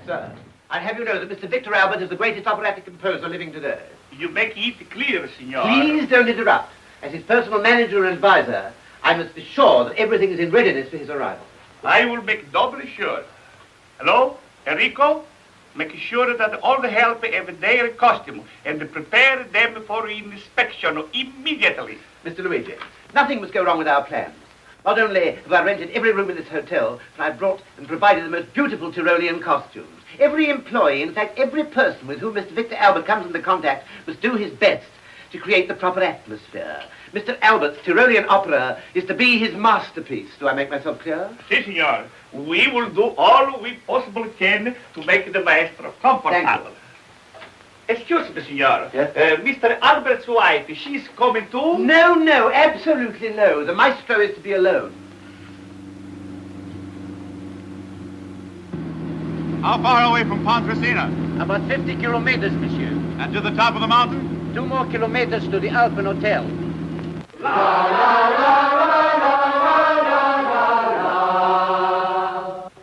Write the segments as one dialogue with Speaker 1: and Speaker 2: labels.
Speaker 1: Sir, I'd have you know that Mr. Victor Albert is the greatest operatic composer living today.
Speaker 2: You make it clear, signor.
Speaker 1: Please don't interrupt. As his personal manager and advisor, I must be sure that everything is in readiness for his arrival.
Speaker 2: I will make doubly sure. Hello, Enrico? Make sure that all the help have their costume and prepare them for inspection immediately.
Speaker 1: Mr. Luigi, nothing must go wrong with our plans. Not only have I rented every room in this hotel, but I've brought and provided the most beautiful Tyrolean costumes. Every employee, in fact, every person with whom Mr. Victor Albert comes into contact must do his best to create the proper atmosphere. Mr. Albert's Tyrolean opera is to be his masterpiece. Do I make myself clear?
Speaker 2: Si, signor. We will do all we possibly can to make the maestro comfortable.
Speaker 1: Thank you.
Speaker 2: Excuse me, signor.
Speaker 1: Yes?
Speaker 2: Mr. Albert's wife, she's coming too?
Speaker 1: No, absolutely no. The maestro is to be alone.
Speaker 3: How far away from Pontresina?
Speaker 1: About 50 kilometers, monsieur.
Speaker 3: And to the top of the mountain?
Speaker 1: 2 more kilometers to the Alpen Hotel.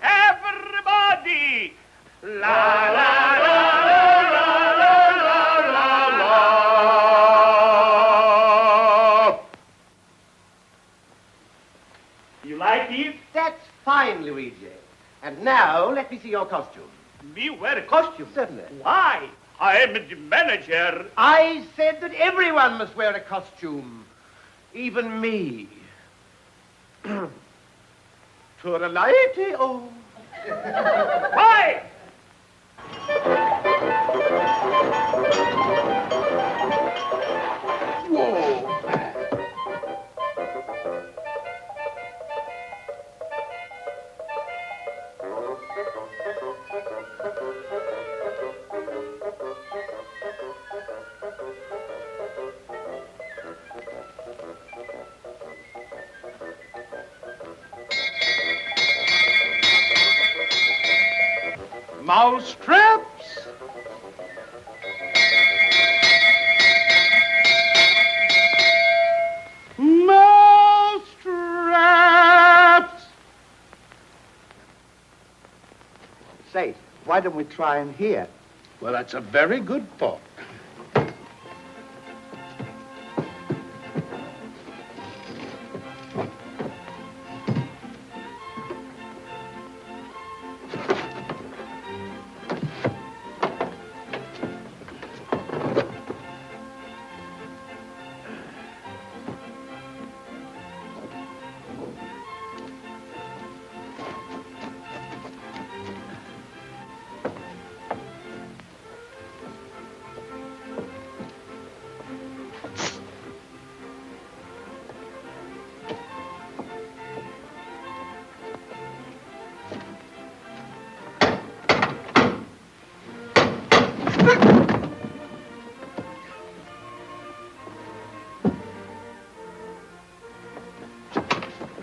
Speaker 2: Everybody! La la la la la la la la. You like it?
Speaker 1: That's fine, Luigi. And now, let me see your costume.
Speaker 2: Me wear a costume?
Speaker 1: Certainly.
Speaker 2: Why? I am the manager.
Speaker 1: I said that everyone must wear a costume. Even me. Turalite, oh.
Speaker 2: Why?
Speaker 1: Whoa.
Speaker 3: Mousetraps! Mousetraps!
Speaker 4: Say, why don't we try in here?
Speaker 3: Well, that's a very good thought.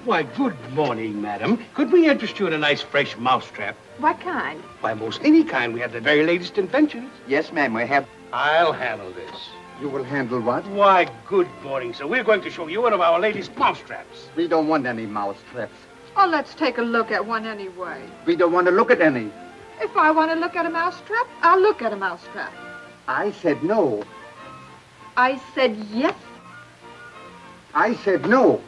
Speaker 5: Why, good morning, madam. Could we interest you in a nice, fresh mousetrap?
Speaker 6: What kind?
Speaker 5: Why, most any kind. We have the very latest inventions.
Speaker 4: Yes, ma'am, we have.
Speaker 5: I'll handle this.
Speaker 4: You will handle what?
Speaker 5: Why, good morning, sir. We're going to show you one of our latest mousetraps.
Speaker 4: We don't want any mouse traps.
Speaker 6: Oh, let's take a look at one anyway.
Speaker 4: We don't want to look at any.
Speaker 6: If I want to look at a mousetrap, I'll look at a mousetrap.
Speaker 4: I said no.
Speaker 6: I said yes.
Speaker 4: I said no.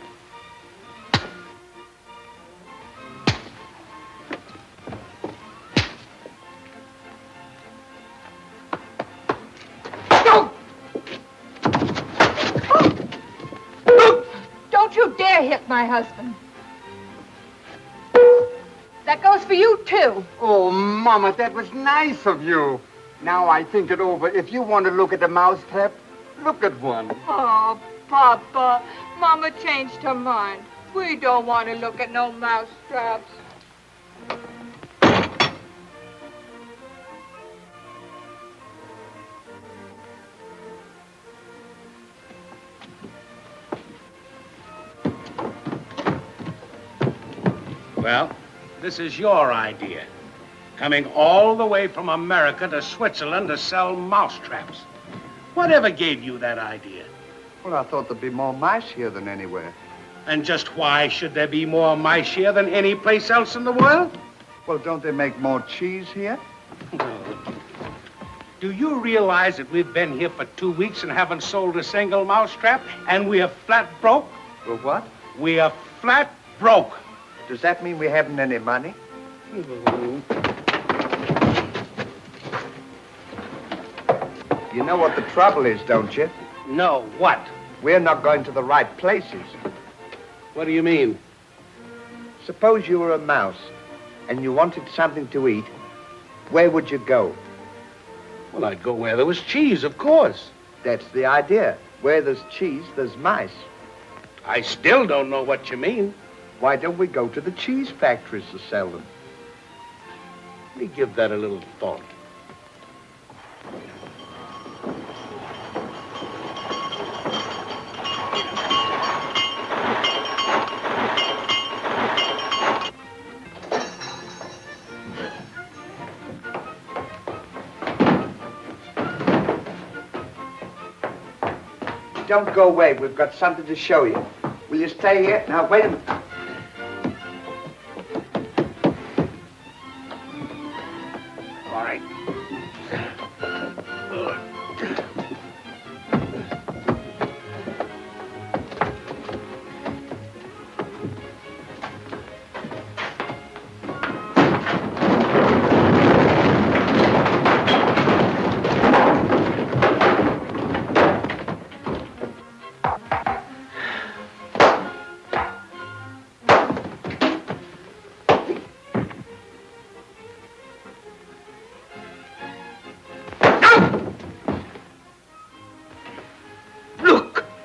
Speaker 6: Don't you dare hit my husband. That goes for you, too.
Speaker 4: Oh, Mama, that was nice of you. Now I think it over. If you want to look at the mouse trap, look at one.
Speaker 6: Oh, Papa, Mama changed her mind. We don't want to look at no mousetraps.
Speaker 5: Well, this is your idea. Coming all the way from America to Switzerland to sell mousetraps. Whatever gave you that idea?
Speaker 4: Well, I thought there'd be more mice here than anywhere.
Speaker 5: And just why should there be more mice here than any place else in the world?
Speaker 4: Well, don't they make more cheese here?
Speaker 5: Do you realize that we've been here for 2 weeks and haven't sold a single mousetrap, and we are flat broke?
Speaker 7: Well, what?
Speaker 5: We are flat broke.
Speaker 7: Does that mean we haven't any money? You know what the trouble is, don't you?
Speaker 5: No, what?
Speaker 7: We're not going to the right places.
Speaker 5: What do you mean?
Speaker 7: Suppose you were a mouse and you wanted something to eat. Where would you go?
Speaker 5: Well, I'd go where there was cheese, of course.
Speaker 7: That's the idea. Where there's cheese, there's mice.
Speaker 5: I still don't know what you mean.
Speaker 7: Why don't we go to the cheese factories to sell them?
Speaker 5: Let me give that a little thought.
Speaker 7: Don't go away. We've got something to show you. Will you stay here? Now, wait a minute.
Speaker 5: All right.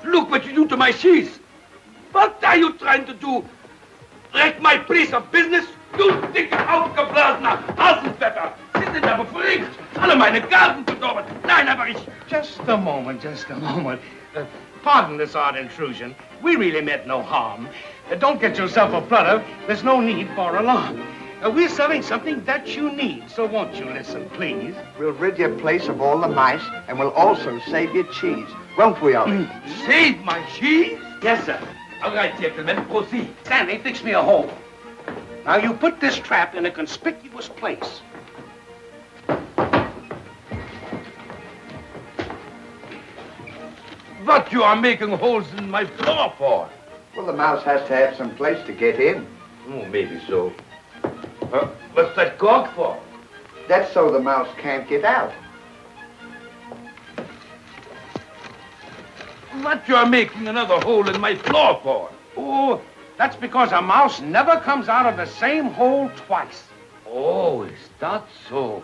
Speaker 8: Look what you do to my cheese. What are you trying to do? Wreck my place of business? Du dicke, aufgeblasener Hasenpfeffer. Sie sind aber verrückt. Alle meine Gaben verdorben. Nein, aber ich...
Speaker 5: Just a moment. Pardon this odd intrusion. We really meant no harm. Don't get yourself a flutter. There's no need for alarm. We're selling something that you need, so won't you listen, please?
Speaker 7: We'll rid your place of all the mice, and we'll also save your cheese. Won't we, Ollie?
Speaker 8: Save my cheese? Yes, sir. All right, gentlemen, proceed.
Speaker 5: Stanley, fix me a hole. Now, you put this trap in a conspicuous place.
Speaker 8: What you are making holes in my floor for?
Speaker 7: Well, the mouse has to have some place to get in.
Speaker 8: Oh, maybe so. What's that cork for?
Speaker 7: That's so the mouse can't get out.
Speaker 8: What you are making another hole in my floor for?
Speaker 5: Oh, that's because a mouse never comes out of the same hole twice.
Speaker 8: Oh, is that so?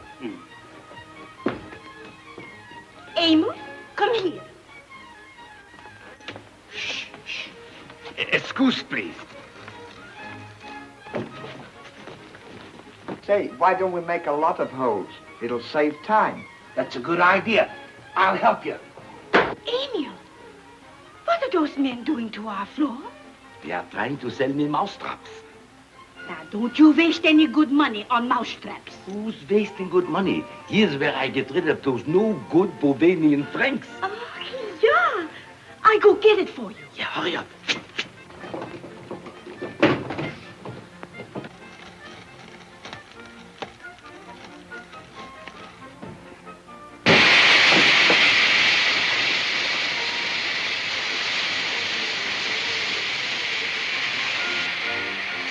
Speaker 9: Amos, come here.
Speaker 8: Shh. Excuse, please.
Speaker 7: Say, why don't we make a lot of holes? It'll save time.
Speaker 5: That's a good idea. I'll help you.
Speaker 9: Emil, what are those men doing to our floor?
Speaker 8: They are trying to sell me mousetraps.
Speaker 9: Now, don't you waste any good money on mousetraps.
Speaker 8: Who's wasting good money? Here's where I get rid of those no good Bovanian Franks.
Speaker 9: Oh, yeah. I go get it for you.
Speaker 8: Yeah, hurry up.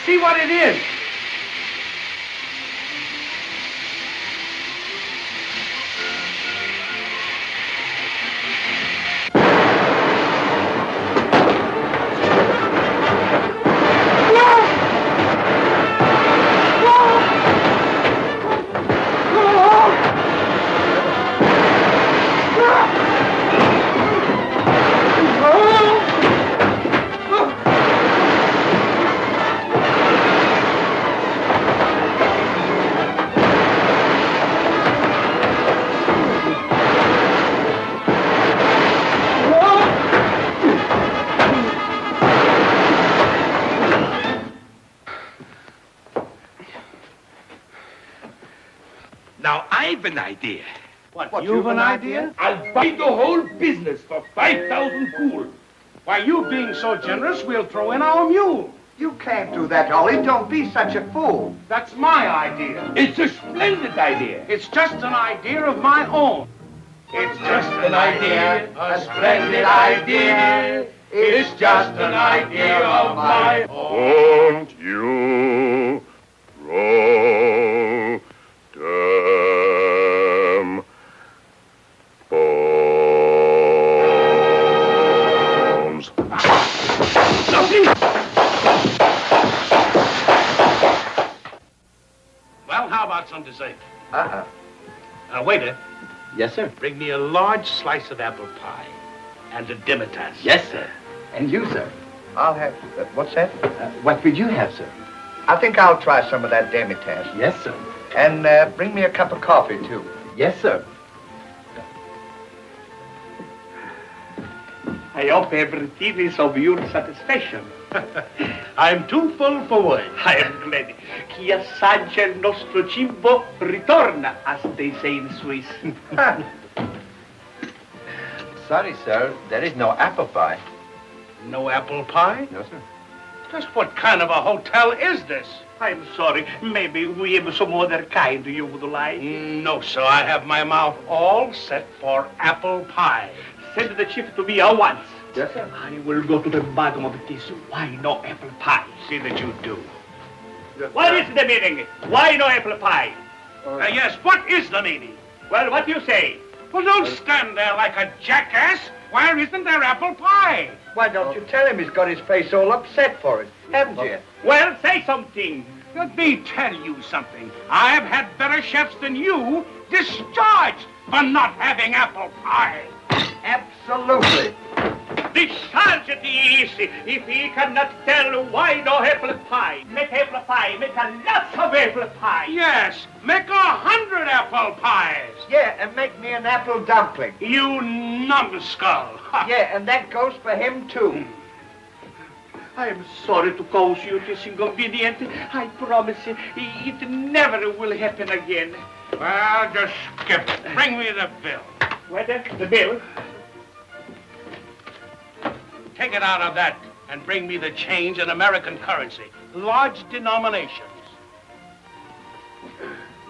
Speaker 5: See what it is.
Speaker 8: Now, I've an idea.
Speaker 5: What, you've an idea?
Speaker 8: I'll buy the whole business for 5,000 gould.
Speaker 5: Why, you being so generous, we'll throw in our mule.
Speaker 7: You can't do that, Ollie. Don't be such a fool.
Speaker 5: That's my idea.
Speaker 8: It's a splendid idea.
Speaker 5: It's just an idea of my own. It's just an idea, a splendid idea. It's just an idea of my own.
Speaker 10: Won't you roll them bombs?
Speaker 5: Well, how about some dessert?
Speaker 7: Uh-uh.
Speaker 5: Waiter,
Speaker 1: Yes, sir.
Speaker 5: bring me a large slice of apple pie and a demitasse.
Speaker 1: Yes, sir. And you, sir?
Speaker 7: I'll have... what's that?
Speaker 1: What would you have, sir?
Speaker 7: I think I'll try some of that demitasse.
Speaker 1: Yes, sir.
Speaker 7: And bring me a cup of coffee, too.
Speaker 1: Yes, sir.
Speaker 2: I hope everything is of your satisfaction.
Speaker 5: I'm too full for words.
Speaker 2: I am glad. Chi assaggia il nostro cibo ritorna, as they say in Swiss.
Speaker 7: Sorry, sir. There is no apple pie.
Speaker 5: No apple pie?
Speaker 7: No, sir.
Speaker 5: Just what kind of a hotel is this?
Speaker 2: I'm sorry. Maybe we have some other kind you would like.
Speaker 5: No, sir. I have my mouth all set for apple pie.
Speaker 2: Send the chief to me at once.
Speaker 7: Yes, sir.
Speaker 2: I will go to the bottom of this. Why no apple pie?
Speaker 5: See that you do.
Speaker 2: What is the meaning? Why no apple pie?
Speaker 5: Yes, what is the meaning?
Speaker 2: Well, what do you say?
Speaker 5: Well, don't stand there like a jackass. Where isn't there apple pie?
Speaker 7: Why don't you tell him he's got his face all upset for it? Haven't you?
Speaker 2: Well, say something.
Speaker 5: Let me tell you something. I've had better chefs than you discharged for not having apple pie.
Speaker 7: Absolutely.
Speaker 2: Discharge it easy. If he cannot tell why no apple pie, make apple pie, make a lots of apple pie.
Speaker 5: Yes, make 100 apple pies.
Speaker 7: Yeah, and make me an apple dumpling.
Speaker 5: You numbskull.
Speaker 7: Yeah, and that goes for him, too.
Speaker 2: I am sorry to cause you this inconvenience. I promise you, it never will happen again.
Speaker 5: Well, just skip it. Bring me the bill.
Speaker 2: Waiter, the bill.
Speaker 5: Take it out of that and bring me the change in American currency. Large denominations.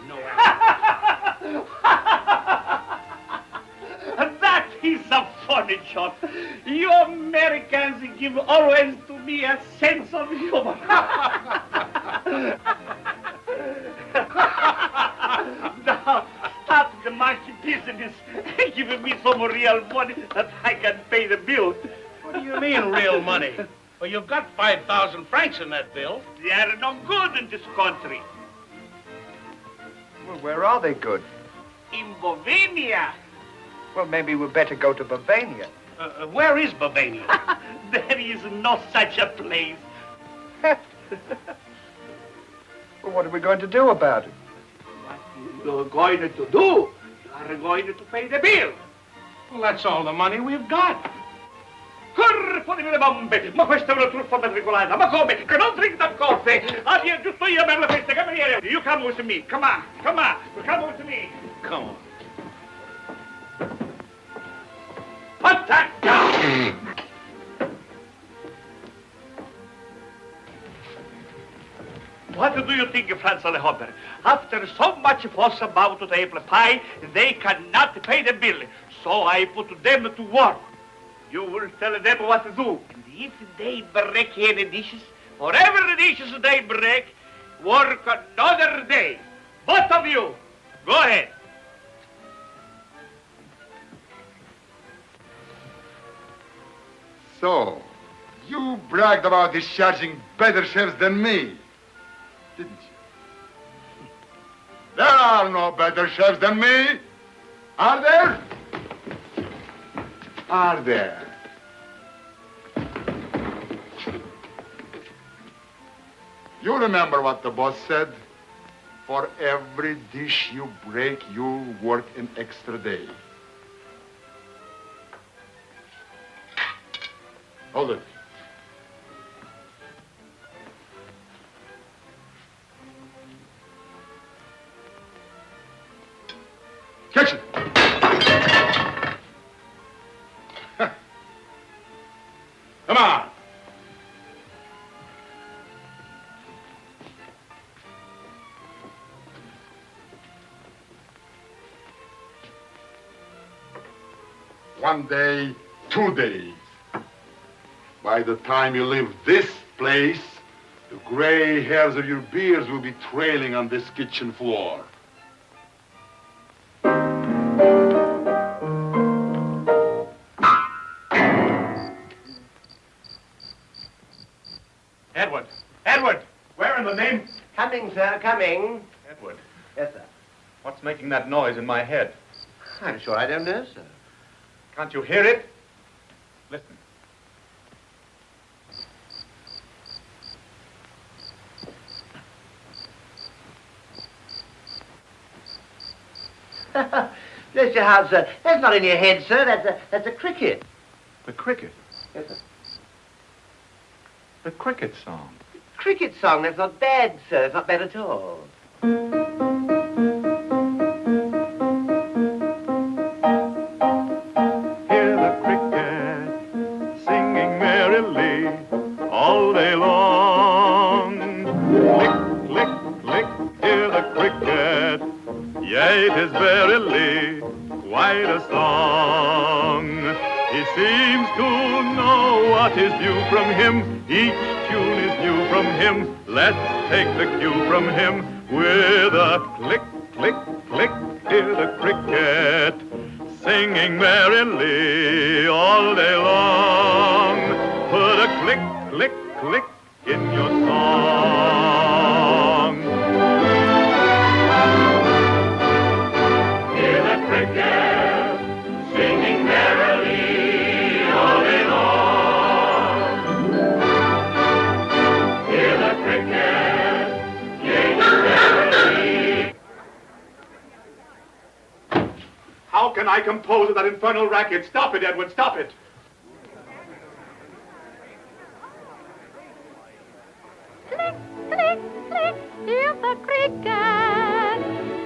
Speaker 5: No apple.
Speaker 2: That is a funny joke. You Americans give always to me a sense of humor. Now, stop the monkey business. Give me some real money that I can pay the bill.
Speaker 5: What do you mean, real money? Well, you've got 5,000 francs in that bill.
Speaker 2: They are no good in this country.
Speaker 7: Well, where are they good?
Speaker 2: In Bovania.
Speaker 7: Well, maybe we'd better go to Bavania.
Speaker 5: Where is Bavania?
Speaker 2: There is no such a place.
Speaker 7: Well, what are we going to do about it?
Speaker 2: What you're going to do? You are going to pay the bill.
Speaker 5: Well, that's all the money we've got.
Speaker 2: Corpo le bombe, ma questa è una truffa matricolata, ma come? Che non drink that coffee? Addio, giusto io per la festa, cameriere. You come with me, come on, come with me.
Speaker 5: Come on.
Speaker 2: Put that down! What do you think, Franz Alejandro? After so much fuss about the apple pie, they cannot pay the bill. So I put them to work. You will tell them what to do. And if they break any dishes, or every dishes they break, work another day. Both of you, go ahead.
Speaker 11: So, you bragged about discharging better chefs than me, didn't you? There are no better chefs than me. Are there? Are there? You remember what the boss said? For every dish you break, you work an extra day. Hold it. Catch it!
Speaker 5: Come on.
Speaker 11: 1 day, 2 days. By the time you leave this place, the gray hairs of your beards will be trailing on this kitchen floor.
Speaker 3: Edward! Edward! Where in the name...
Speaker 7: Coming, sir, coming.
Speaker 3: Edward,
Speaker 1: Yes, sir.
Speaker 3: what's making that noise in my head?
Speaker 1: I'm sure I don't know, sir.
Speaker 3: Can't you hear it? Listen.
Speaker 1: Bless your heart, sir. That's not in your head, sir. That's a cricket.
Speaker 3: The cricket.
Speaker 1: Yes, sir.
Speaker 3: The cricket song.
Speaker 1: Cricket song. That's not bad, sir. It's not bad at all.
Speaker 10: Hear the cricket singing merrily all day long. Click, click, click, hear the cricket. Yea, it is verily quite a song. He seems to know what is due from him. Each tune is new from him. Let's take the cue from him. With a click, click, click, hear the cricket singing merrily all day long. Put a click, click, click in your song. Hear the cricket singing merrily all day long. Hear the cricket singing merrily.
Speaker 3: How can I compose with that infernal racket? Stop it, Edward, stop it.
Speaker 6: Click, click, click, hear the cricket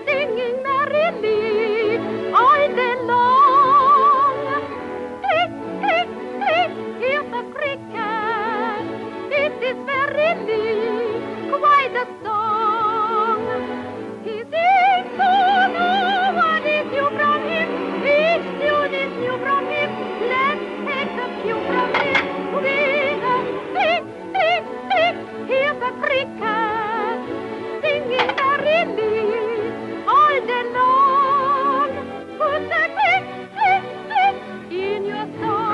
Speaker 6: singing merrily all day long. Click, click, click, hear the cricket. It is verily quite a song. He seems to know what is new from him. Each tune is new from him. Let's take the cue from him. With a click, click, click, hear the cricket singing merrily all day long. Put the click, click, click in your song.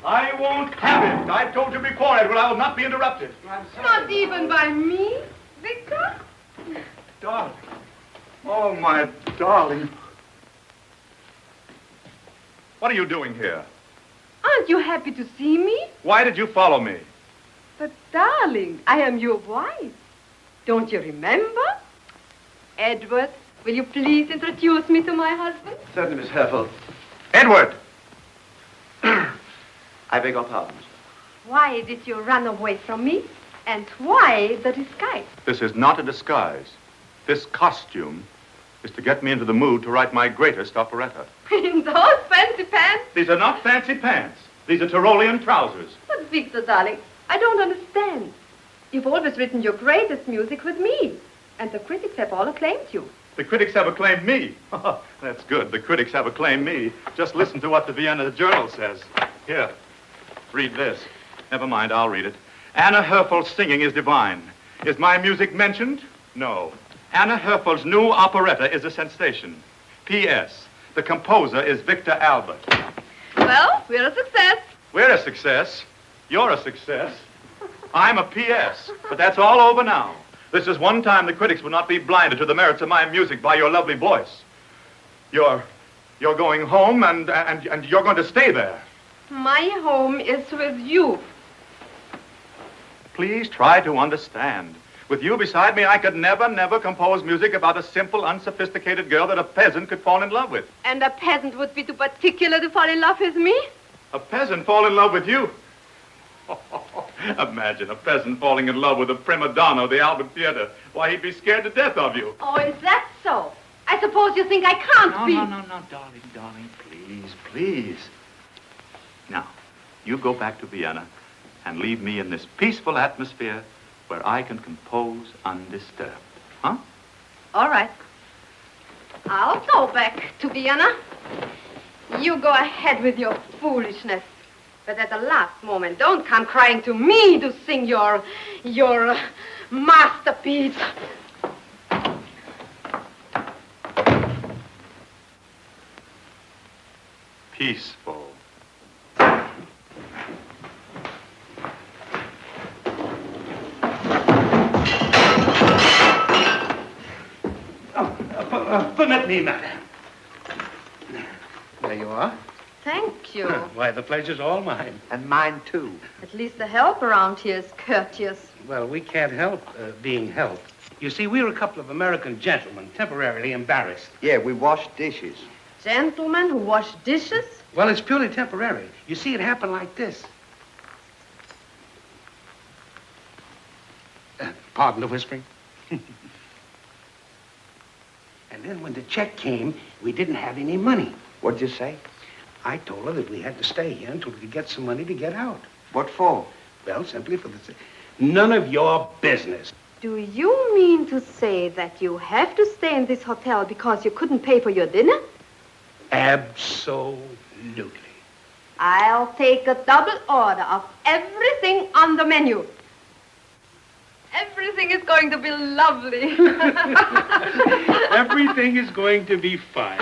Speaker 3: I won't have it. I told you before, Edward, I will not be interrupted.
Speaker 6: Not even by me, Victor?
Speaker 3: Darling. Oh, my darling. What are you doing here?
Speaker 6: Aren't you happy to see me?
Speaker 3: Why did you follow me?
Speaker 6: But, darling, I am your wife. Don't you remember? Edward, will you please introduce me to my husband?
Speaker 1: Certainly, Miss Herford.
Speaker 3: Edward!
Speaker 1: I beg your pardon.
Speaker 6: Why did you run away from me? And why the disguise?
Speaker 3: This is not a disguise. This costume is to get me into the mood to write my greatest operetta.
Speaker 6: In those fancy pants?
Speaker 3: These are not fancy pants. These are Tyrolean trousers.
Speaker 6: But, Victor, darling, I don't understand. You've always written your greatest music with me. And the critics have all acclaimed you.
Speaker 3: The critics have acclaimed me. That's good. The critics have acclaimed me. Just listen to what the Vienna Journal says. Here, read this. Never mind, I'll read it. Anna Herfel's singing is divine. Is my music mentioned? No. Anna Herfel's new operetta is a sensation. P.S. The composer is Victor Albert.
Speaker 6: Well, we're a success.
Speaker 3: We're a success. You're a success. I'm a P.S., but that's all over now. This is one time the critics will not be blinded to the merits of my music by your lovely voice. You're going home, and you're going to stay there.
Speaker 6: My home is with you.
Speaker 3: Please try to understand. With you beside me, I could never compose music about a simple, unsophisticated girl that a peasant could fall in love with.
Speaker 6: And a peasant would be too particular to fall in love with me?
Speaker 3: A peasant fall in love with you? Imagine a peasant falling in love with a prima donna of the Albert Theater. Why, he'd be scared to death of you.
Speaker 6: Oh, is that so? I suppose you think I can't be.
Speaker 3: No, darling, please. Now, you go back to Vienna and leave me in this peaceful atmosphere where I can compose undisturbed. Huh?
Speaker 6: All right. I'll go back to Vienna. You go ahead with your foolishness. But at the last moment, don't come crying to me to sing your masterpiece.
Speaker 3: Peaceful.
Speaker 5: Permit me, madam. There you are.
Speaker 6: Thank you.
Speaker 5: Why, the pleasure's all mine.
Speaker 7: And mine, too.
Speaker 6: At least the help around here is courteous.
Speaker 5: Well, we can't help being helped. You see, we're a couple of American gentlemen, temporarily embarrassed.
Speaker 7: Yeah, we wash dishes.
Speaker 6: Gentlemen who wash dishes?
Speaker 5: Well, it's purely temporary. You see, it happened like this. Pardon the whispering. And then when the check came, we didn't have any money.
Speaker 7: What'd you say?
Speaker 5: I told her that we had to stay here until we could get some money to get out.
Speaker 7: What for?
Speaker 5: Well, simply for the... None of your business.
Speaker 6: Do you mean to say that you have to stay in this hotel because you couldn't pay for your dinner?
Speaker 5: Absolutely.
Speaker 6: I'll take a double order of everything on the menu. Everything is going to be lovely.
Speaker 5: Everything is going to be fine.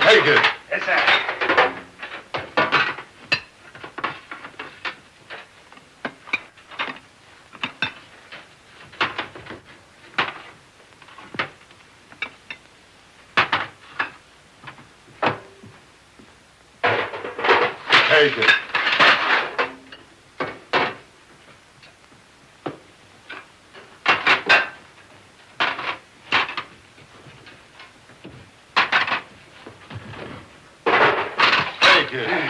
Speaker 11: Take it.
Speaker 5: Yes, sir.
Speaker 11: Take it. Take it.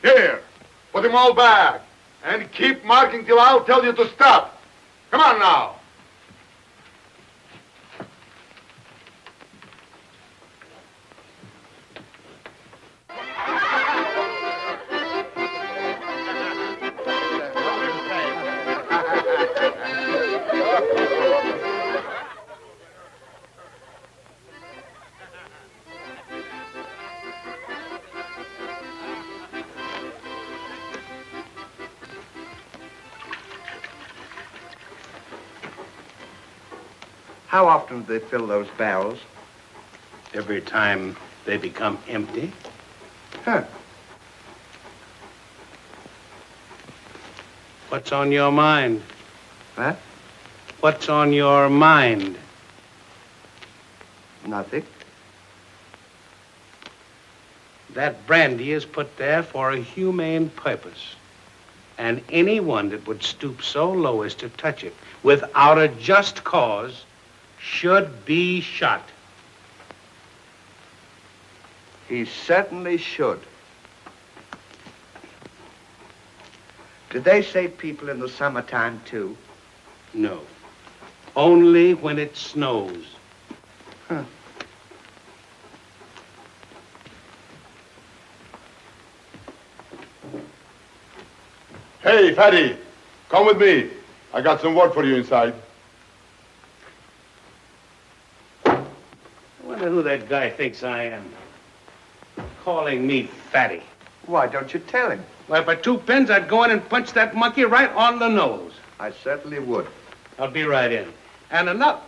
Speaker 11: Here, put them all back. And keep marking till I'll tell you to stop. Come on now.
Speaker 7: How often do they fill those barrels?
Speaker 5: Every time they become empty.
Speaker 7: Huh.
Speaker 5: What's on your mind?
Speaker 7: What?
Speaker 5: What's on your mind?
Speaker 7: Nothing.
Speaker 5: That brandy is put there for a humane purpose. And anyone that would stoop so low as to touch it without a just cause should be shot.
Speaker 7: He certainly should. Did they save people in the summertime, too?
Speaker 5: No. Only when it snows.
Speaker 7: Huh.
Speaker 11: Hey, Fatty, come with me. I got some work for you inside.
Speaker 5: I wonder who that guy thinks I am. Calling me fatty.
Speaker 7: Why don't you tell him?
Speaker 5: Why, for 2 pence, I'd go in and punch that monkey right on the nose.
Speaker 7: I certainly would.
Speaker 5: I'll be right in. And enough.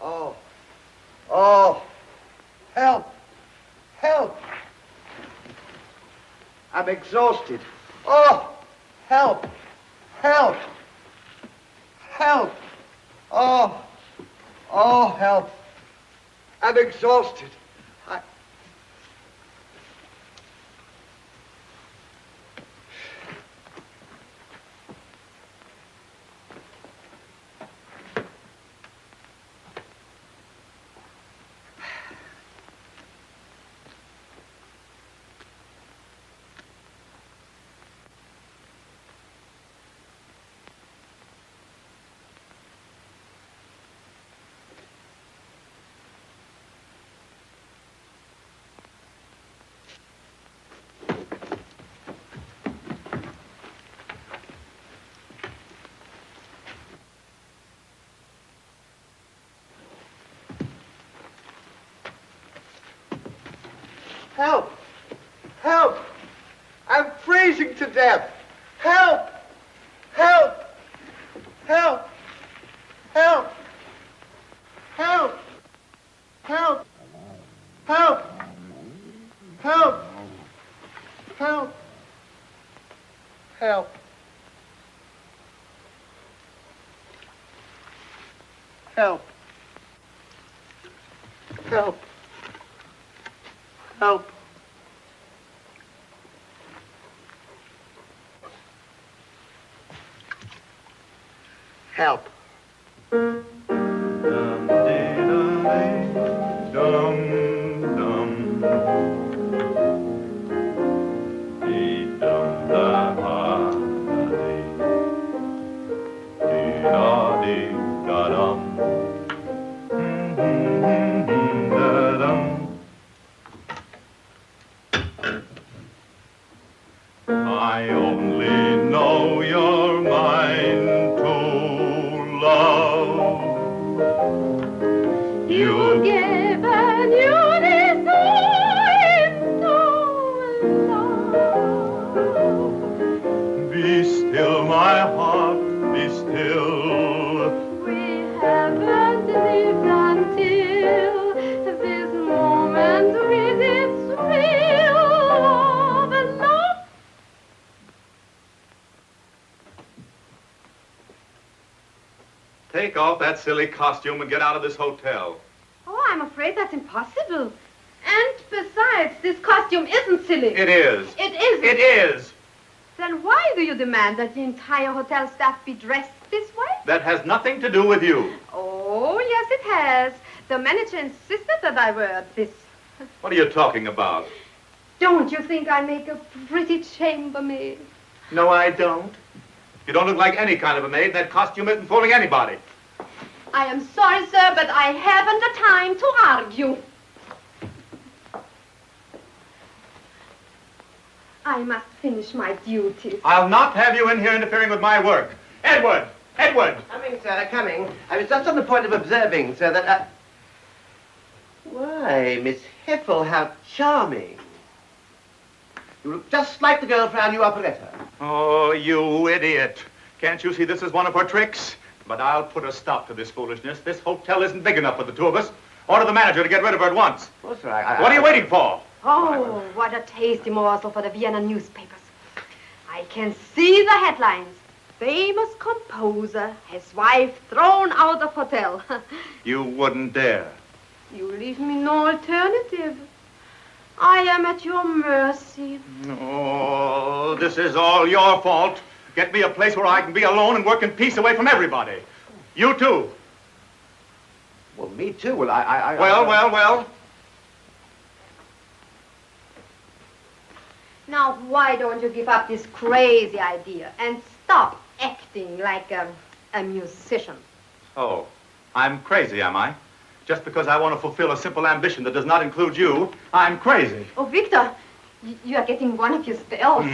Speaker 7: Oh. Oh. Help. Help. I'm exhausted. Oh. Help. Help. Help. Oh. Oh, help. I'm exhausted. Help! Help! I'm freezing to death! Help! Help! Help! Help! Help! Help! Help! Help! Help! Help! Help! Help! Help! Help!
Speaker 6: you given you this
Speaker 10: Be still, my heart, be still.
Speaker 6: We haven't lived until this moment with its thrill of love.
Speaker 3: Take off that silly costume and get out of this hotel.
Speaker 9: Oh, I'm afraid that's impossible. And besides, this costume isn't silly.
Speaker 3: It is.
Speaker 9: It isn't.
Speaker 3: It is.
Speaker 9: Then why do you demand that the entire hotel staff be dressed this way?
Speaker 3: That has nothing to do with you.
Speaker 9: Oh, yes, it has. The manager insisted that I wear this.
Speaker 3: What are you talking about?
Speaker 9: Don't you think I make a pretty chambermaid?
Speaker 3: No, I don't. You don't look like any kind of a maid. That costume isn't fooling anybody.
Speaker 9: I am sorry, sir, but I haven't the time to argue. I must finish my duties.
Speaker 3: I'll not have you in here interfering with my work. Edward! Edward!
Speaker 1: Coming, sir, coming. I was just on the point of observing, sir, that Why, Miss Heffel, how charming. You look just like the girl for our new operetta.
Speaker 3: Oh, you idiot. Can't you see this is one of her tricks? But I'll put a stop to this foolishness. This hotel isn't big enough for the two of us. Order the manager to get rid of her at once.
Speaker 1: Oh, sir,
Speaker 3: What are you waiting for?
Speaker 9: Oh, what a tasty morsel for the Vienna newspapers. I can see the headlines. Famous composer, his wife thrown out of hotel.
Speaker 3: You wouldn't dare.
Speaker 9: You leave me no alternative. I am at your mercy.
Speaker 3: Oh, this is all your fault. Get me a place where I can be alone and work in peace away from everybody. You too.
Speaker 1: Well, me too. Well, I...
Speaker 3: Well.
Speaker 9: Now, why don't you give up this crazy idea and stop acting like a musician?
Speaker 3: Oh, I'm crazy, am I? Just because I want to fulfill a simple ambition that does not include you, I'm crazy.
Speaker 9: Oh, Victor, you are getting one of your spells.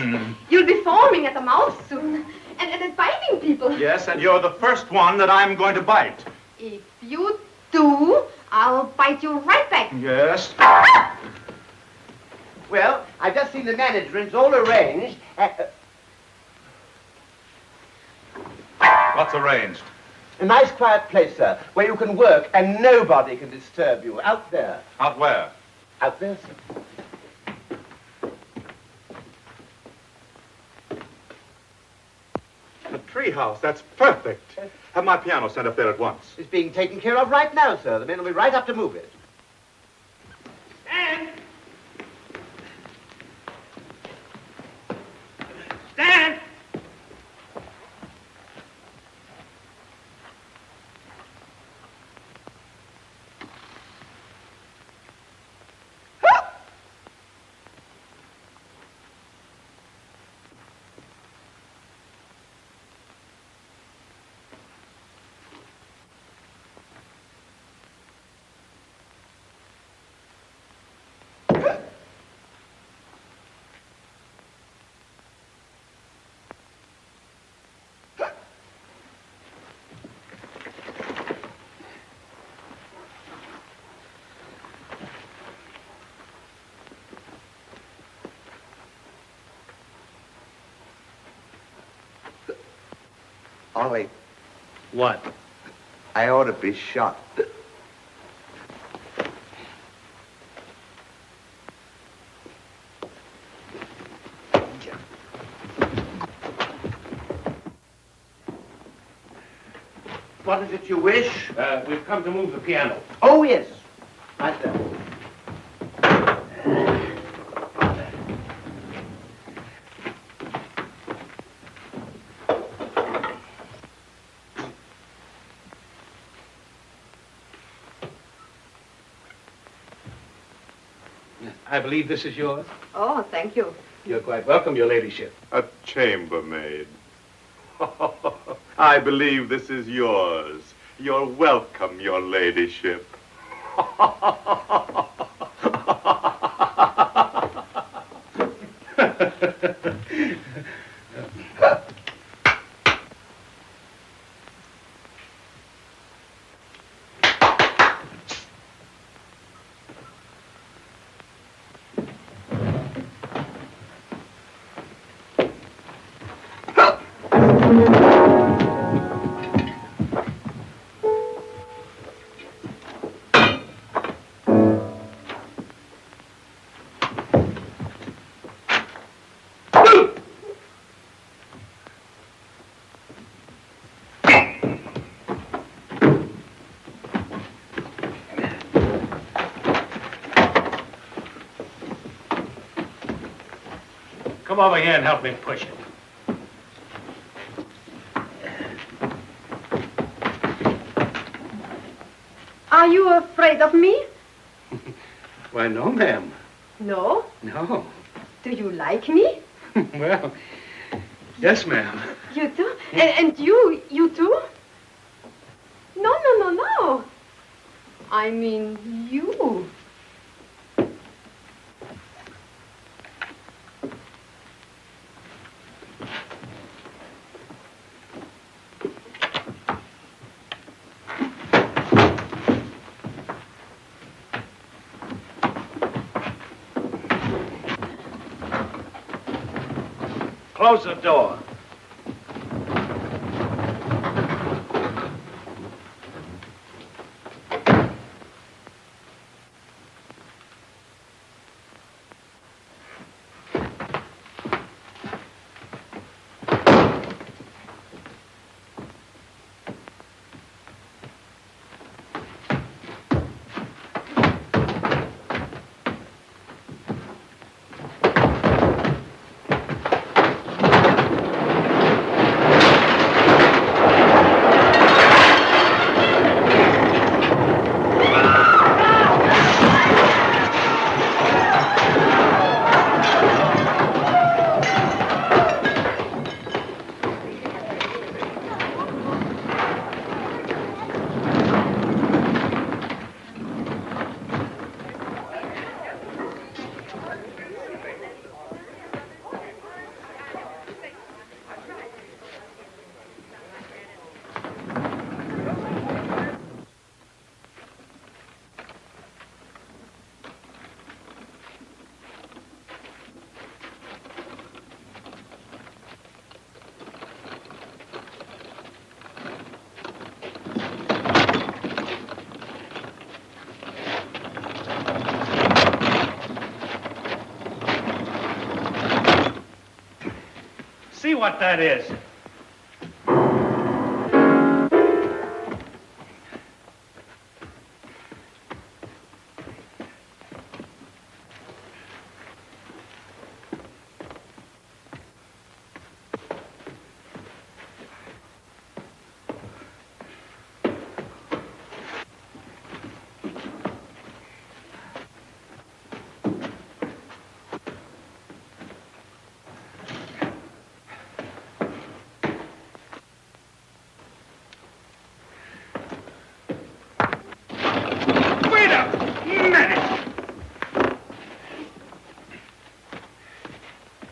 Speaker 9: You'll be foaming at the mouth soon and biting people.
Speaker 3: Yes, and you're the first one that I'm going to bite.
Speaker 9: If you do, I'll bite you right back.
Speaker 3: Yes.
Speaker 1: Well, I've just seen the manager, and it's all arranged.
Speaker 3: What's arranged?
Speaker 1: A nice quiet place, sir, where you can work and nobody can disturb you. Out there.
Speaker 3: Out where?
Speaker 1: Out there, sir.
Speaker 3: The treehouse. That's perfect. Have my piano sent up there at once.
Speaker 1: It's being taken care of right now, sir. The men will be right up to move it.
Speaker 2: Stan! Stan!
Speaker 7: Ollie,
Speaker 5: What?
Speaker 7: I ought to be shot.
Speaker 1: What is it you wish?
Speaker 5: We've come to move the piano.
Speaker 1: Oh, yes. Right there.
Speaker 5: I believe this is yours.
Speaker 9: Oh, thank you.
Speaker 5: You're quite welcome, your ladyship.
Speaker 10: A chambermaid. I believe this is yours. You're welcome, your ladyship.
Speaker 5: Come over here and help me push it.
Speaker 9: Are you afraid of me?
Speaker 5: Why, no, ma'am.
Speaker 9: No.
Speaker 5: No.
Speaker 9: Do you like me?
Speaker 5: Well, yes, ma'am.
Speaker 9: You do? And you too? No. I mean, you.
Speaker 5: Close the door. See what that is.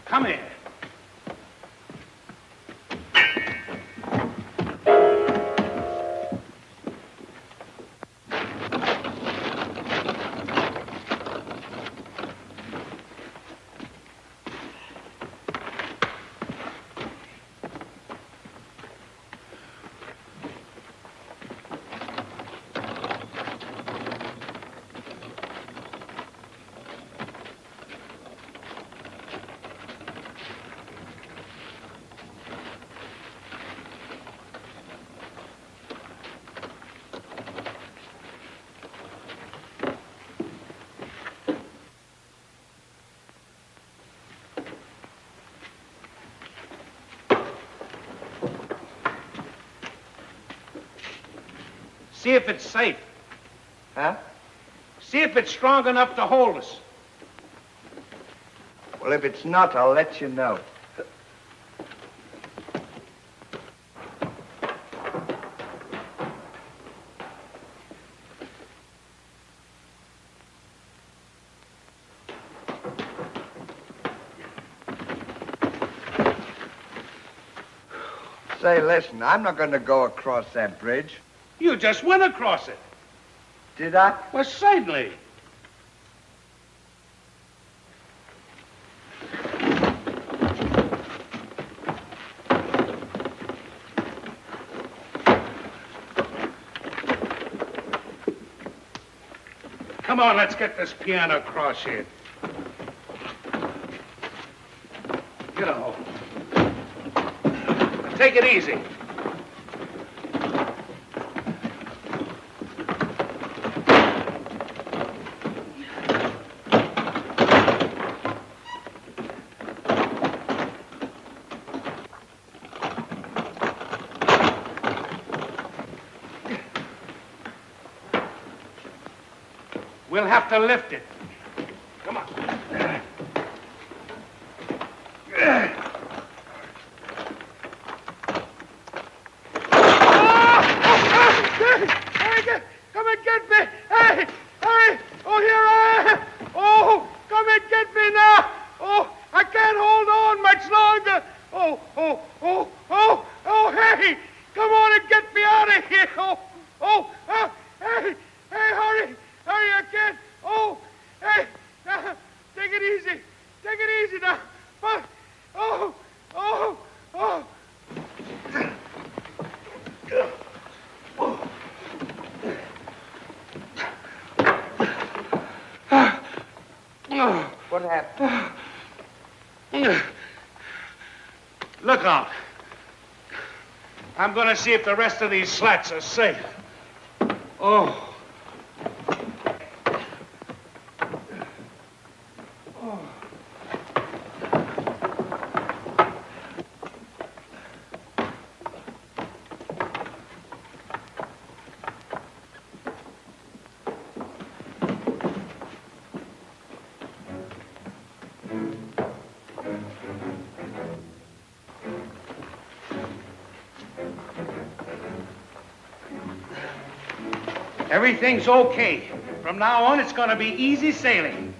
Speaker 5: Come here. See if it's safe.
Speaker 7: Huh?
Speaker 5: See if it's strong enough to hold us.
Speaker 7: Well, if it's not, I'll let you know. Say, listen, I'm not going to go across that bridge.
Speaker 5: You just went across it.
Speaker 7: Did I?
Speaker 5: Well, certainly. Come on, let's get this piano across here. Get a hold. Now, take it easy. We'll have to lift it. Come on.
Speaker 12: Come and get me! Hey! Hey! Oh, here I am! Oh, come and get me now! Oh, I can't hold on much longer! Oh, hey! Come on and get me out of here! Hey! Hey, hurry! Hurry, I can't! Oh, hey! Now, take it easy! Take it easy now! Oh!
Speaker 7: What happened?
Speaker 5: Look out. I'm going to see if the rest of these slats are safe. Oh. Everything's okay. From now on, it's going to be easy sailing.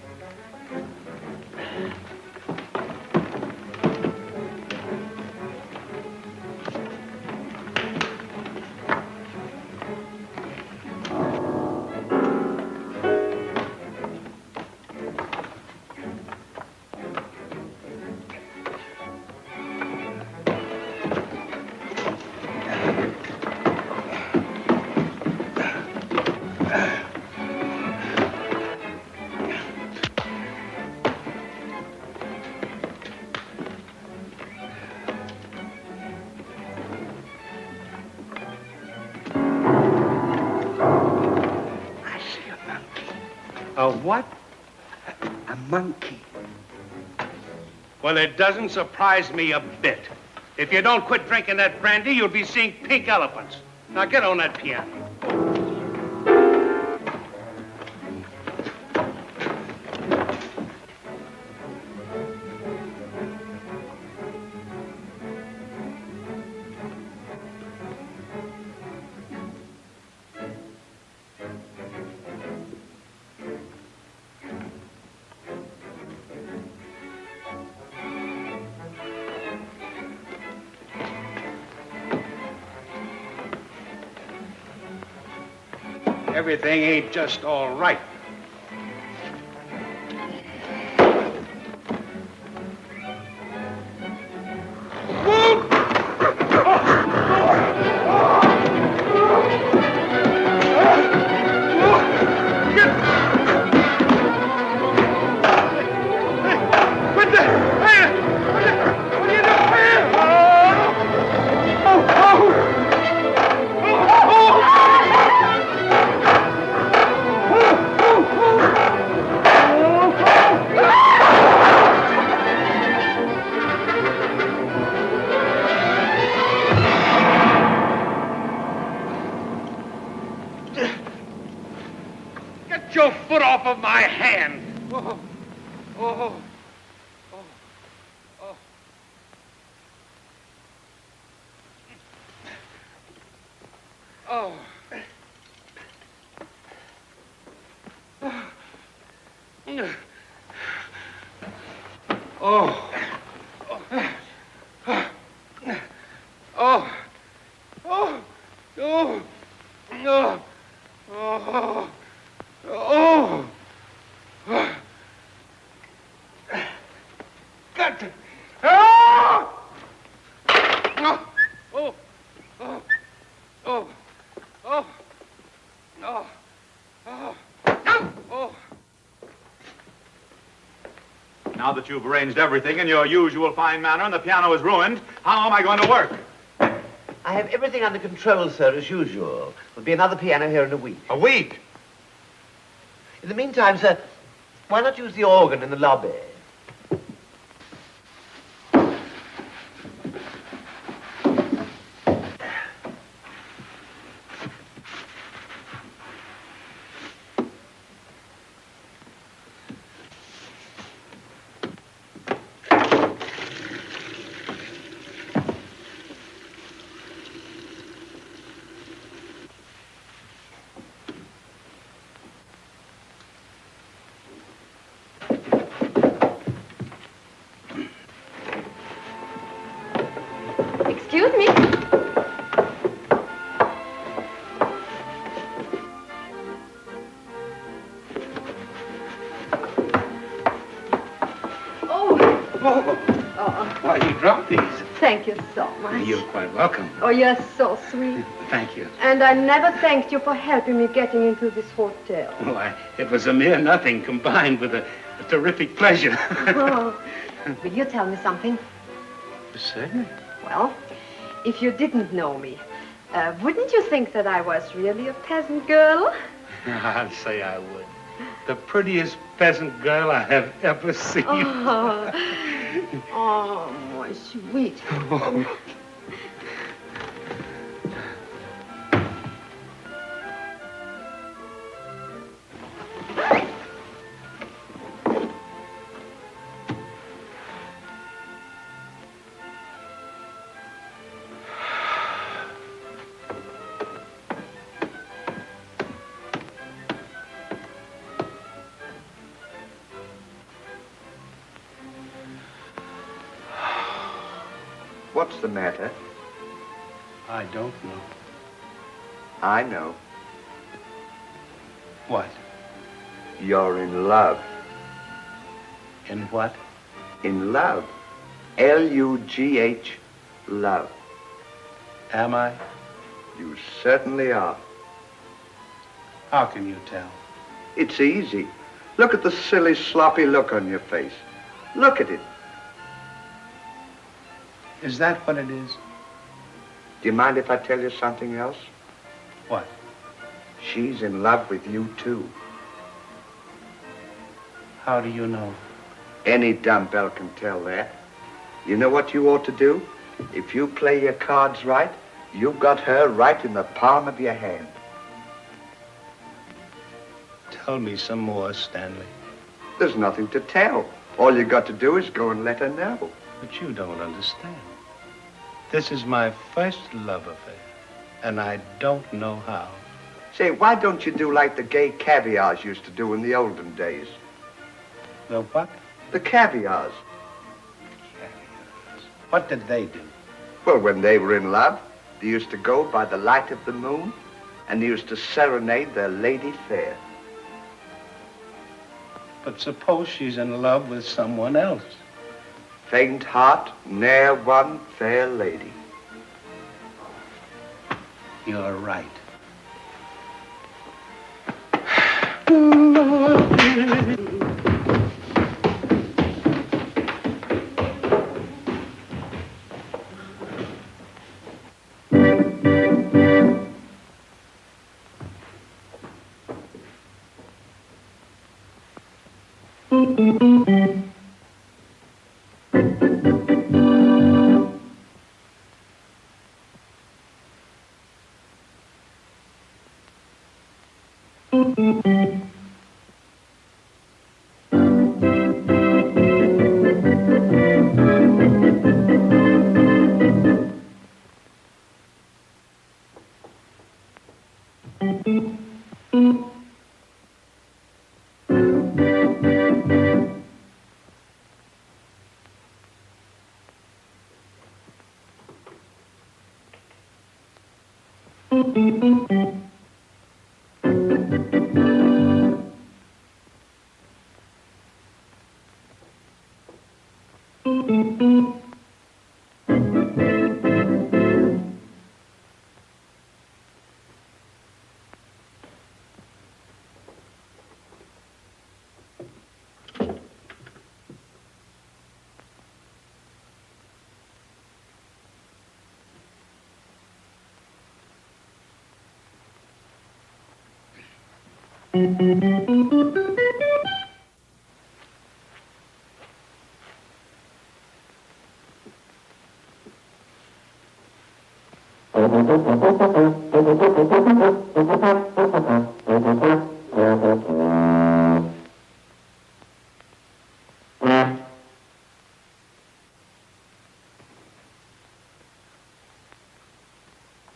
Speaker 5: A what?
Speaker 7: A monkey.
Speaker 5: Well, it doesn't surprise me a bit. If you don't quit drinking that brandy, you'll be seeing pink elephants. Now get on that piano. Everything ain't just all right. Get your foot off of my hand. Oh, oh, oh, oh. Oh. Oh. Oh. Oh. Oh. No. Oh. Oh. Got to. Oh. Oh. Oh. Oh. Oh. Oh. Oh. Oh. Oh.
Speaker 3: Now that you've arranged everything in your usual fine manner and the piano is ruined, how am I going to work?
Speaker 1: I have everything under control, sir, as usual. There'll be another piano here in a week.
Speaker 3: A week?
Speaker 1: In the meantime, sir, why not use the organ in the lobby?
Speaker 5: Oh, why, you dropped these.
Speaker 9: Thank you so much.
Speaker 5: You're quite welcome.
Speaker 9: Oh, you're so sweet.
Speaker 5: Thank you.
Speaker 9: And I never thanked you for helping me getting into this hotel.
Speaker 5: Why, it was a mere nothing combined with a terrific pleasure.
Speaker 9: Oh. Will you tell me something?
Speaker 5: Certainly.
Speaker 9: Well, if you didn't know me, wouldn't you think that I was really a peasant girl?
Speaker 5: I'd say I would. The prettiest peasant girl I have ever seen.
Speaker 9: Oh, oh my sweet.
Speaker 7: What's the matter?
Speaker 5: I don't know.
Speaker 7: I know.
Speaker 5: What?
Speaker 7: You're in love.
Speaker 5: In what?
Speaker 7: In love. L-U-G-H, love.
Speaker 5: Am I?
Speaker 7: You certainly are.
Speaker 5: How can you tell?
Speaker 7: It's easy. Look at the silly, sloppy look on your face. Look at it.
Speaker 5: Is that what it is?
Speaker 7: Do you mind if I tell you something else?
Speaker 5: What?
Speaker 7: She's in love with you, too.
Speaker 5: How do you know?
Speaker 7: Any dumbbell can tell that. You know what you ought to do? If you play your cards right, you've got her right in the palm of your hand.
Speaker 5: Tell me some more, Stanley.
Speaker 7: There's nothing to tell. All you got to do is go and let her know.
Speaker 5: But you don't understand. This is my first love affair, and I don't know how.
Speaker 7: Say, why don't you do like the gay caviars used to do in the olden days?
Speaker 5: The what?
Speaker 7: The caviars.
Speaker 5: Caviars. What did they do?
Speaker 7: Well, when they were in love, they used to go by the light of the moon, and they used to serenade their lady fair.
Speaker 5: But suppose she's in love with someone else.
Speaker 7: Faint heart, ne'er won fair lady.
Speaker 5: You're right.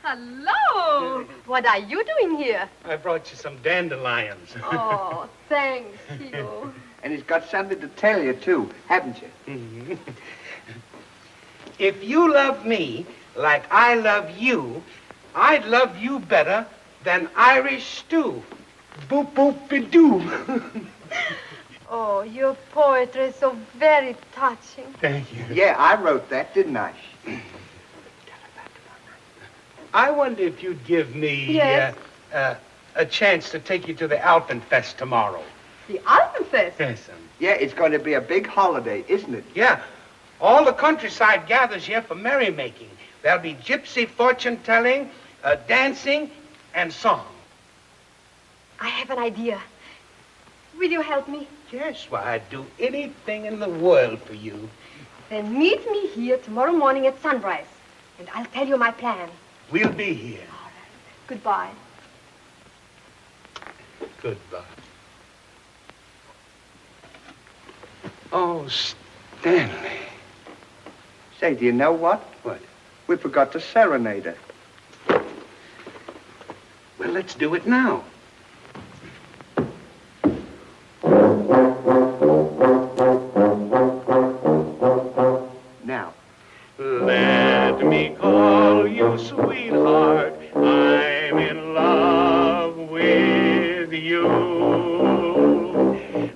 Speaker 9: Hello! What are you doing here?
Speaker 5: I brought you some dandelions.
Speaker 9: Oh, thanks, Hugo.
Speaker 7: And he's got something to tell you, too, haven't you?
Speaker 5: If you love me like I love you, I'd love you better than Irish stew. Boop, boop, be doo.
Speaker 9: Oh, your poetry is so very touching.
Speaker 5: Thank you.
Speaker 7: Yeah, I wrote that, didn't I?
Speaker 5: I wonder if you'd give me
Speaker 9: Yes?
Speaker 5: a chance to take you to the Alpenfest tomorrow.
Speaker 9: The Alpenfest?
Speaker 5: Yes,
Speaker 7: Yeah, it's going to be a big holiday, isn't it?
Speaker 5: Yeah. All the countryside gathers here for merrymaking. There'll be gypsy fortune-telling, dancing, and song.
Speaker 9: I have an idea. Will you help me?
Speaker 5: Yes, well, I'd do anything in the world for you.
Speaker 9: Then meet me here tomorrow morning at sunrise, and I'll tell you my plan.
Speaker 5: We'll be here.
Speaker 9: Goodbye.
Speaker 5: Goodbye. Oh, Stanley.
Speaker 7: Say, do you know what?
Speaker 5: What?
Speaker 7: We forgot to serenade her.
Speaker 5: Well, let's do it now.
Speaker 7: Now.
Speaker 10: Let me call you sweetheart. I'm in love with you.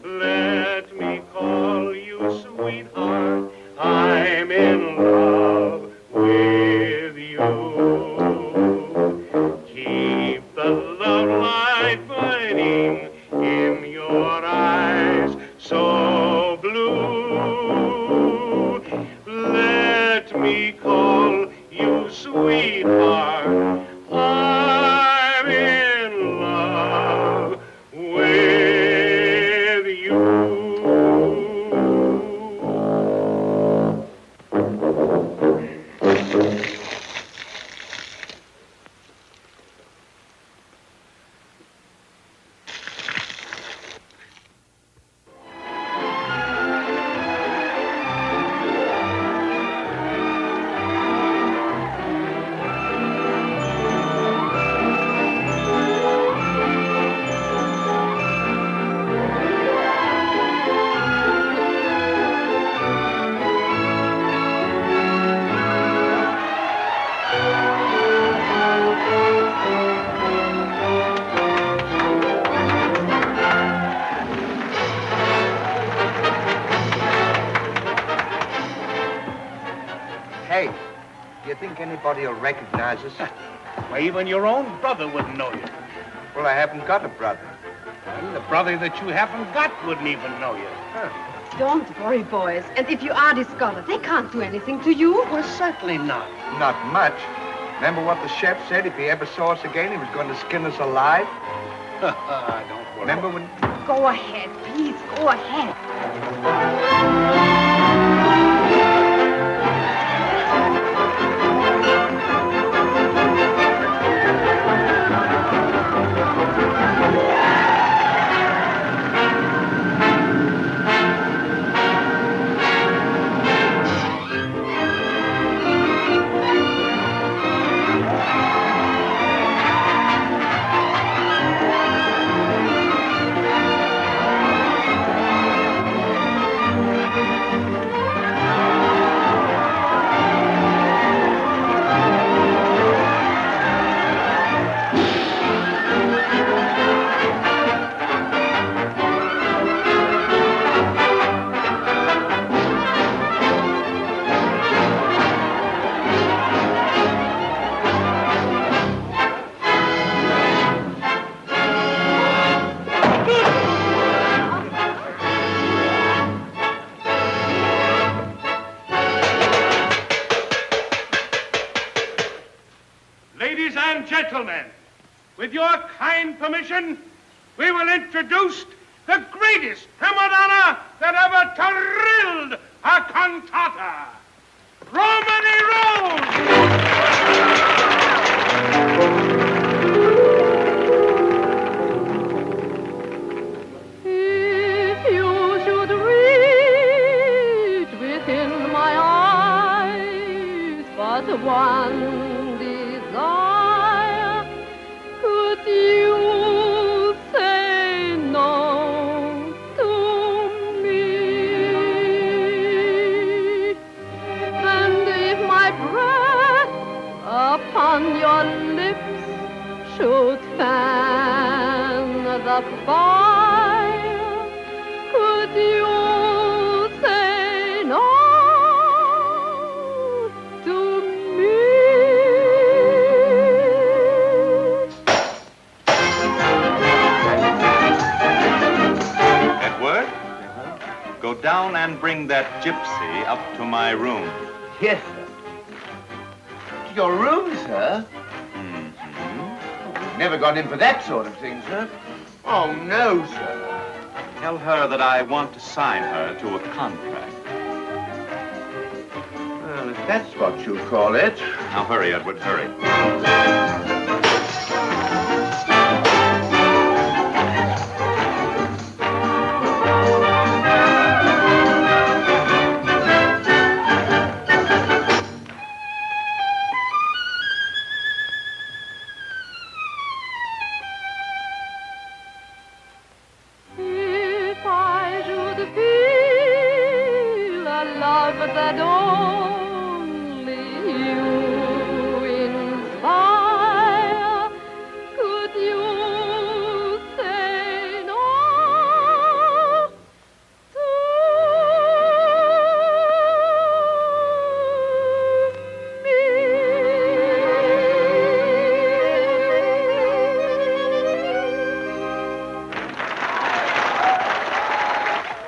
Speaker 10: Let me call you sweetheart. I'm in love with you. Keep the love light burning in your eyes so blue. Let me call you sweetheart. I'm in love with you.
Speaker 7: Hey, do you think anybody will recognize us?
Speaker 5: Why, even your own brother wouldn't know you.
Speaker 7: Well, I haven't got a brother.
Speaker 5: Well, the brother that you haven't got wouldn't even know you.
Speaker 9: Don't worry, boys. And if you are discovered, they can't do anything to you.
Speaker 5: Well, certainly not.
Speaker 7: Not much. Remember what the chef said? If he ever saw us again, he was going to skin us alive?
Speaker 5: Don't worry.
Speaker 7: Remember when...
Speaker 9: Go ahead, please, go ahead.
Speaker 12: Ladies and gentlemen, with your kind permission, we will introduce the greatest prima donna that ever thrilled a cantata, Romany
Speaker 6: If you should read within my eyes but one desire, could you say no to me? And if my breath you say no to me?
Speaker 3: Edward, go down and bring that gypsy up to my room.
Speaker 1: Yes, sir. To your room, sir? We've never gone in for that sort of thing, sir. Oh, no, sir.
Speaker 3: Tell her that I want to sign her to a contract.
Speaker 1: Well, if that's what you call it.
Speaker 3: Now hurry, Edward, hurry.
Speaker 6: If I should feel a love that only you inspire, could you say no to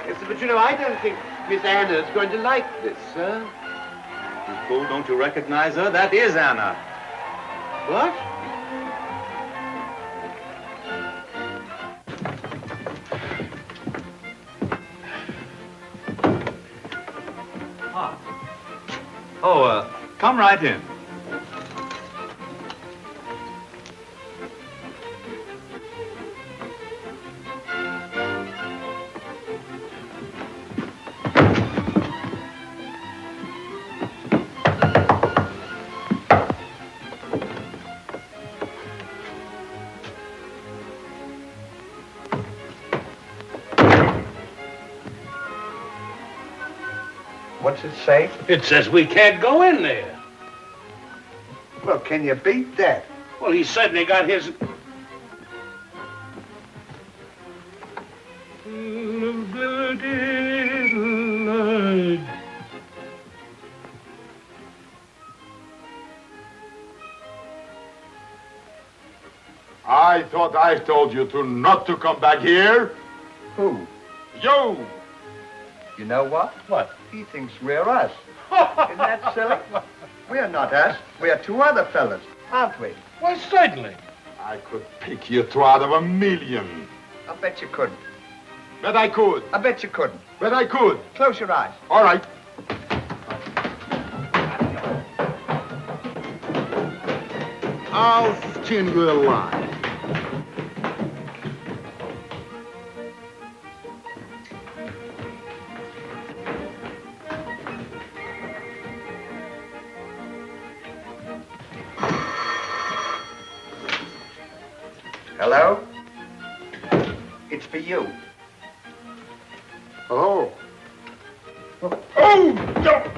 Speaker 1: Yes, sir, but you know, I don't think Miss Anna's going to like this, sir.
Speaker 3: You fool, don't you recognize her? That is Anna.
Speaker 1: What?
Speaker 3: Oh, come right in.
Speaker 7: What's it say?
Speaker 5: It says we can't go in there.
Speaker 7: Well, can you beat that?
Speaker 5: Well, he certainly got his...
Speaker 11: I thought I told you not to come back here.
Speaker 7: Who?
Speaker 11: You!
Speaker 7: You know what?
Speaker 5: What?
Speaker 7: He thinks we're us. Isn't that silly? We're not us. We're two other fellas, aren't we?
Speaker 5: Why, certainly.
Speaker 11: I could pick you two out of a million.
Speaker 7: I bet you couldn't.
Speaker 11: Bet I could.
Speaker 7: I bet you couldn't.
Speaker 11: Bet I could.
Speaker 7: Close your eyes.
Speaker 11: All right. I'll skin you alive.
Speaker 7: Hello? It's for you.
Speaker 11: Oh. Oh, no!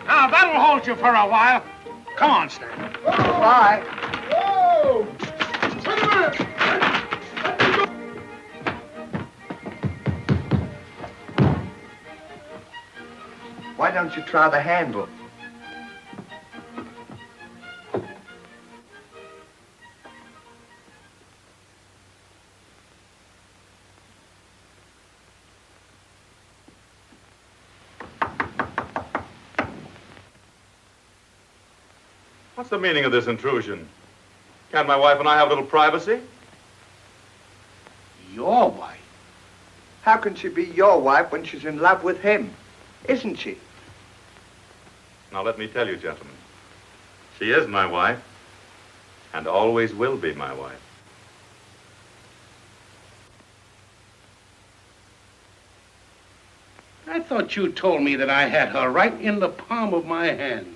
Speaker 5: Now, that'll hold you for a while. Come on, Stan.
Speaker 7: Bye.
Speaker 11: Oh! Wait a minute!
Speaker 7: Why don't you try the handle?
Speaker 3: What's the meaning of this intrusion? Can't my wife and I have a little privacy?
Speaker 5: Your wife?
Speaker 7: How can she be your wife when she's in love with him? Isn't she?
Speaker 3: Now, let me tell you, gentlemen, she is my wife and always will be my wife.
Speaker 5: I thought you told me that I had her right in the palm of my hand.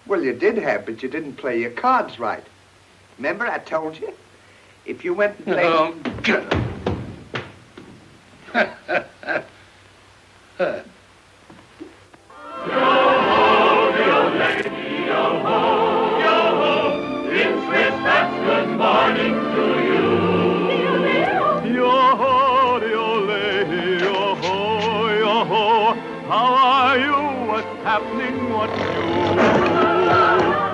Speaker 7: Well, you did have, but you didn't play your cards right. Remember, I told you? If you went and played...
Speaker 5: Oh, God.
Speaker 10: Good morning to you. Yo-ho, yo-lay, yo-ho, yo-ho. How are you? What's happening? What's new?